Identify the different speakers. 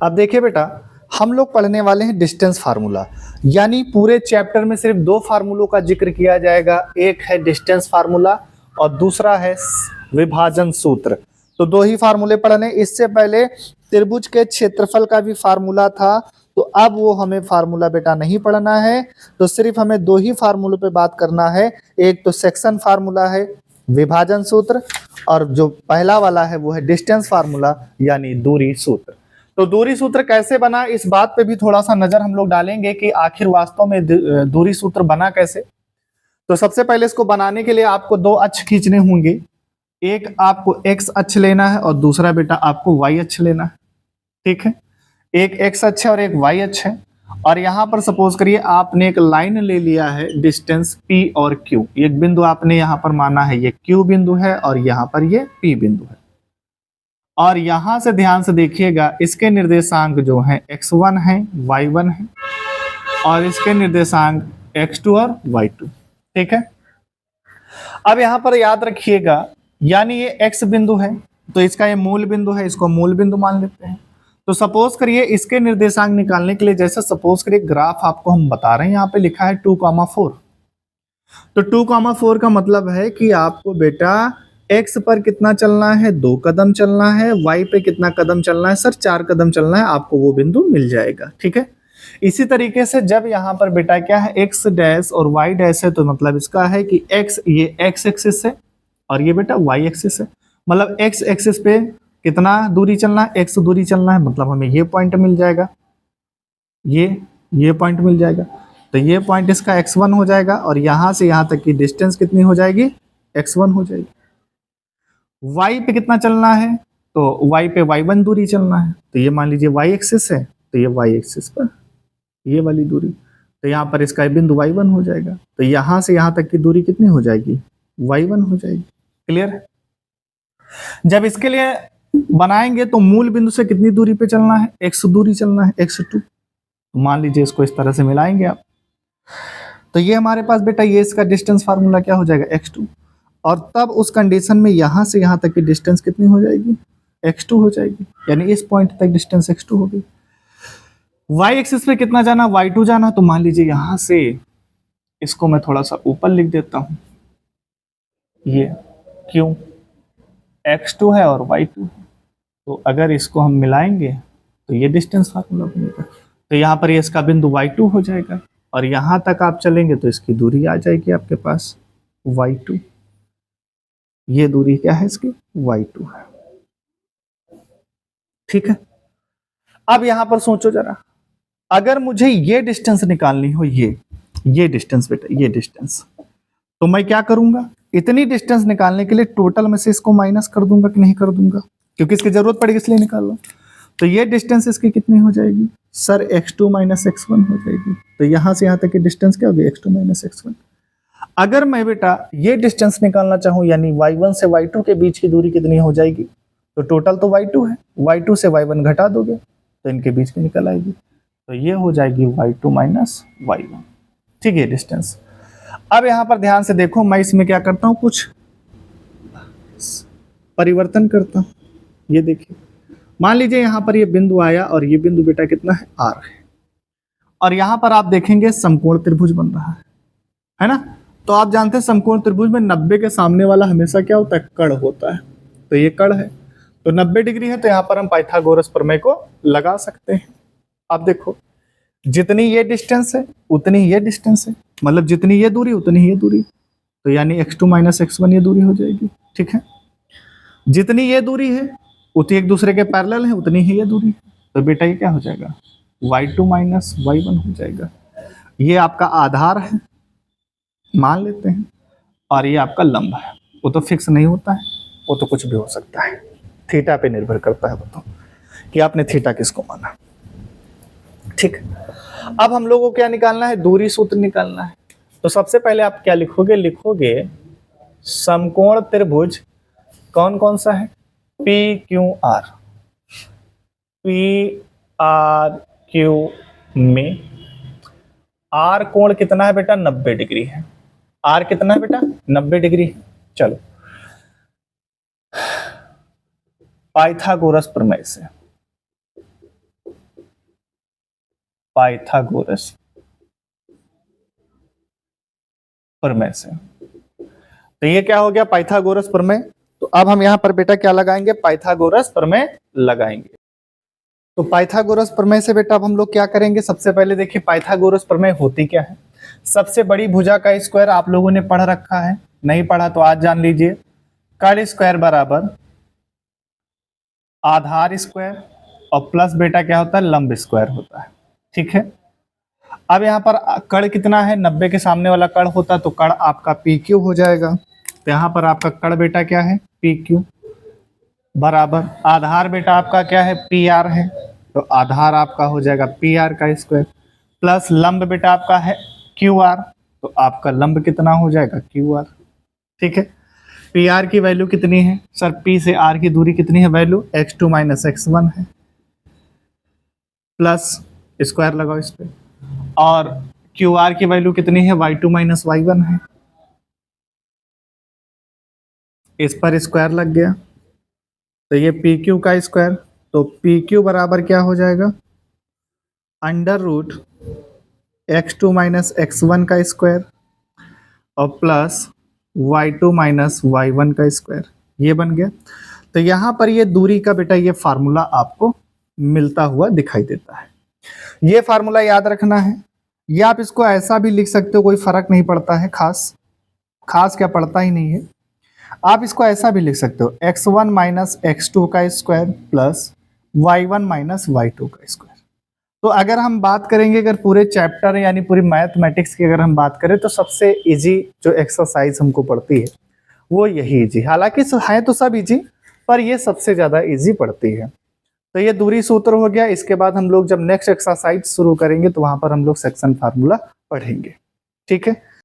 Speaker 1: अब देखिए बेटा, हम लोग पढ़ने वाले हैं डिस्टेंस फार्मूला, यानी पूरे चैप्टर में सिर्फ दो फार्मूलों का जिक्र किया जाएगा। एक है डिस्टेंस फार्मूला और दूसरा है विभाजन सूत्र। तो दो ही फार्मूले पढ़ने। इससे पहले त्रिभुज के क्षेत्रफल का भी फार्मूला था, तो अब वो हमें फार्मूला बेटा नहीं पढ़ना है। तो सिर्फ हमें दो ही फार्मूलों पे बात करना है। एक तो सेक्शन फार्मूला है विभाजन सूत्र, और जो पहला वाला है वो है डिस्टेंस फार्मूला यानी दूरी सूत्र। तो दूरी सूत्र कैसे बना, इस बात पे भी थोड़ा सा नजर हम लोग डालेंगे कि आखिर वास्तव में दूरी सूत्र बना कैसे। तो सबसे पहले इसको बनाने के लिए आपको दो अक्ष खींचने होंगे। एक आपको एक्स अक्ष लेना है और दूसरा बेटा आपको वाई अक्ष लेना है। ठीक है, एक एक्स अक्ष है और एक वाई अक्ष है। और यहाँ पर सपोज करिए आपने एक लाइन ले लिया है डिस्टेंस पी और क्यू। एक बिंदु आपने यहाँ पर माना है ये क्यू बिंदु है और यहाँ पर ये पी बिंदु है। और यहां से ध्यान से देखिएगा, इसके निर्देशांक जो हैं x1 है, y1 है, और इसके निर्देशांक x2 और y2। ठीक है, अब यहां पर याद रखिएगा, यानी ये x बिंदु है तो इसका ये मूल बिंदु है, इसको मूल बिंदु मान लेते हैं। तो सपोज करिए इसके निर्देशांक निकालने के लिए, जैसे सपोज करिए ग्राफ आपको हम बता रहे हैं, यहाँ पे लिखा है 2,4। तो 2,4 का मतलब है कि आपको बेटा x पर कितना चलना है, 2 कदम चलना है, y पे कितना कदम चलना है, सर 4 कदम चलना है, आपको वो बिंदु मिल जाएगा। ठीक है, इसी तरीके से जब यहाँ पर बेटा क्या है x डैश और y डैश है, तो मतलब इसका है कि x ये x एक्सिस है और ये बेटा y एक्सिस है। मतलब x एक्सिस पे कितना दूरी चलना है, x दूरी चलना है, मतलब हमें ये पॉइंट मिल जाएगा, ये पॉइंट मिल जाएगा। तो ये पॉइंट इसका x1 हो जाएगा और यहाँ से यहाँ तक की डिस्टेंस कितनी हो जाएगी, x1 हो जाएगी। y पे कितना चलना है, तो y पे y1 दूरी चलना है, तो ये मान लीजिए y एक्सिस है, तो ये y एक्सिस पर ये वाली दूरी, तो यहाँ पर इसका बिंदु y1 हो जाएगा। तो यहाँ से यहाँ तक की दूरी कितनी हो जाएगी, y1 हो जाएगी। क्लियर है? जब इसके लिए बनाएंगे तो मूल बिंदु से कितनी दूरी पे चलना है, x दूरी चलना है, x2। तो मान लीजिए इसको इस तरह से मिलाएंगे आप, तो ये हमारे पास बेटा ये इसका डिस्टेंस फार्मूला क्या हो जाएगा, x2। और तब उस कंडीशन में यहां से यहां तक की डिस्टेंस कितनी हो जाएगी, x2 हो जाएगी, यानी इस पॉइंट तक डिस्टेंस x2 हो गई। y एक्सिस पे कितना जाना, y2 जाना। तो मान लीजिए यहां से इसको मैं थोड़ा सा ऊपर लिख देता हूं, ये क्यों x2 है और y2 है, तो अगर इसको हम मिलाएंगे तो ये डिस्टेंस फार्मूला बनेगा। तो यहाँ पर ये इसका बिंदु y2 हो जाएगा और यहां तक आप चलेंगे तो इसकी दूरी आ जाएगी आपके पास y2। ये दूरी क्या है इसकी, y2 है। ठीक है, अब यहां पर सोचो जरा, अगर मुझे ये डिस्टेंस निकालनी हो, ये डिस्टेंस बेटा, ये डिस्टेंस, तो मैं क्या करूंगा, इतनी डिस्टेंस निकालने के लिए टोटल में से इसको माइनस कर दूंगा कि नहीं कर दूंगा, क्योंकि इसकी जरूरत पड़ेगी इसलिए निकाल लो। तो ये डिस्टेंस इसकी कितनी हो जाएगी, सर x2 माइनस x1 हो जाएगी। तो यहां से यहां तक की डिस्टेंस क्या होगी, x2 माइनस x1। अगर मैं बेटा ये डिस्टेंस निकालना चाहूं, यानी y1 से y2 के बीच की दूरी कितनी हो जाएगी, तो टोटल तो y2 है, y2 से y1 घटा दोगे तो इनके बीच की निकल आएगी, तो ये हो जाएगी y2 माइनस y1। ठीक है डिस्टेंस। अब यहां पर ध्यान से देखो, मैं इसमें क्या करता हूं, कुछ परिवर्तन करता हूं। ये देखिए, मान लीजिए यहां पर ये बिंदु आया और ये बिंदु बेटा कितना है, r है, और यहां पर आप देखेंगे समकोण त्रिभुज बन रहा है ना। तो आप जानते हैं समकोण त्रिभुज में 90 के सामने वाला हमेशा क्या होता है, कर्ण होता है। तो ये कर्ण है, तो 90 डिग्री है, तो यहाँ पर हम पाइथागोरस प्रमेय को लगा सकते हैं। अब देखो, जितनी ये डिस्टेंस है उतनी ये डिस्टेंस है, मतलब जितनी ये दूरी उतनी ही ये दूरी, तो यानी x2 माइनस x1 ये दूरी हो जाएगी। ठीक है, जितनी ये दूरी है उतनी एक दूसरे के पैरेलल है, उतनी ही ये दूरी, तो बेटा ये क्या हो जाएगा, y2 माइनस y1 हो जाएगा। ये आपका आधार है मान लेते हैं, और ये आपका लंब है, वो तो फिक्स नहीं होता है, वो तो कुछ भी हो सकता है, थीटा पे निर्भर करता है वो तो, कि आपने थीटा किसको माना। ठीक, अब हम लोगों को क्या निकालना है, दूरी सूत्र निकालना है। तो सबसे पहले आप क्या लिखोगे, लिखोगे समकोण त्रिभुज कौन कौन सा है, PQR। PRQ में R कोण कितना है बेटा, 90 डिग्री है। R कितना है बेटा, 90 डिग्री है। चलो, पाइथागोरस प्रमेय से पाइथागोरस प्रमेय से। तो ये क्या हो गया, पाइथागोरस प्रमेय। तो अब हम यहाँ पर बेटा क्या लगाएंगे, पाइथागोरस प्रमेय लगाएंगे। तो पाइथागोरस प्रमेय से बेटा अब हम लोग क्या करेंगे, सबसे पहले देखिए पाइथागोरस प्रमेय होती क्या है। सबसे बड़ी भुजा का स्क्वायर आप लोगों ने पढ़ रखा है, नहीं पढ़ा तो आज जान लीजिए। कर्ण स्क्वायर बराबर आधार स्क्वायर और प्लस बेटा क्या होता है, लंब स्क्वायर होता है। ठीक है, अब यहाँ पर कर्ण कितना है, 90 के सामने वाला कर्ण होता तो कर्ण आपका पी क्यू हो जाएगा। तो यहाँ पर आपका कर्ण बेटा क्या है, पी क्यू बराबर आधार बेटा आपका क्या है, पी आर है। तो आधार आपका हो जाएगा पी आर का स्क्वायर प्लस लंब बेटा आपका है क्यू आर। तो आपका लंब कितना हो जाएगा, क्यू आर। ठीक है, पी आर की वैल्यू कितनी है सर, पी से आर की दूरी कितनी है, वैल्यू x2 - x1 है, प्लस स्क्वायर लगाओ इस पे। और क्यू आर की वैल्यू कितनी है, y2 - y1 है, इस पर स्क्वायर लग गया। तो ये पी क्यू का स्क्वायर, तो पी क्यू बराबर क्या हो जाएगा, √x2 - x1 का स्क्वायर और प्लस y2 - y1 का स्क्वायर, ये बन गया। तो यहाँ पर ये दूरी का बेटा ये फार्मूला आपको मिलता हुआ दिखाई देता है। ये फार्मूला याद रखना है, या आप इसको ऐसा भी लिख सकते हो, कोई फर्क नहीं पड़ता है, खास क्या पड़ता ही नहीं है। आप इसको ऐसा भी लिख सकते हो, x1 - x2 का स्क्वायर प्लस y1 - y2 का स्क्वायर। तो अगर हम बात करेंगे, अगर पूरे चैप्टर यानी पूरी मैथमेटिक्स की अगर हम बात करें, तो सबसे इजी जो एक्सरसाइज हमको पड़ती है वो यही इजी, हालांकि है तो सब इजी, पर ये सबसे ज़्यादा इजी पड़ती है। तो ये दूरी सूत्र हो गया। इसके बाद हम लोग जब नेक्स्ट एक्सरसाइज शुरू करेंगे तो वहां पर हम लोग सेक्शन फार्मूला पढ़ेंगे। ठीक है।